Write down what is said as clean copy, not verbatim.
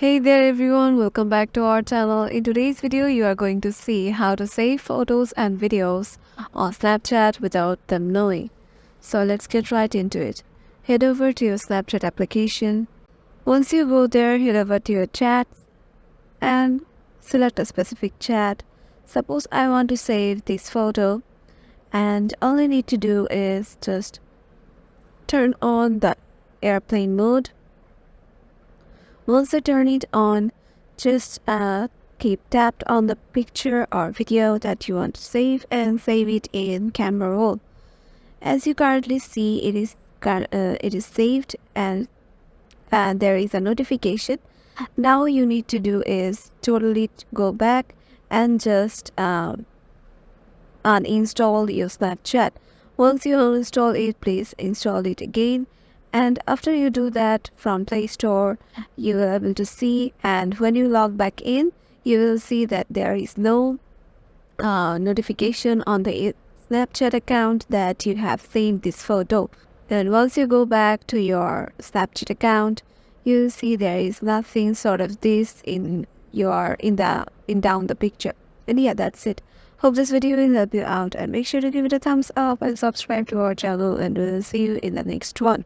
Hey there everyone, welcome back to our channel. In today's video, you are going to see how to save photos and videos on Snapchat without them knowing. So let's get right into it. Head over to your Snapchat application. Once you go there, head over to your chats and select a specific chat. Suppose I want to save this photo, and all I need to do is just turn on the airplane mode. Once you turn it on, just keep tapped on the picture or video that you want to save and save it in camera roll. As you currently see, it is saved and there is a notification. Now you need to do is totally go back and just uninstall your Snapchat. Once you uninstall it, please install it again. And after you do that from Play Store, you will be able to see, and when you log back in, you will see that there is no notification on the Snapchat account that you have saved this photo. Then once you go back to your Snapchat account, you will see there is nothing sort of this in down the picture. And yeah, that's it. Hope this video will help you out, and make sure to give it a thumbs up and subscribe to our channel, and we'll see you in the next one.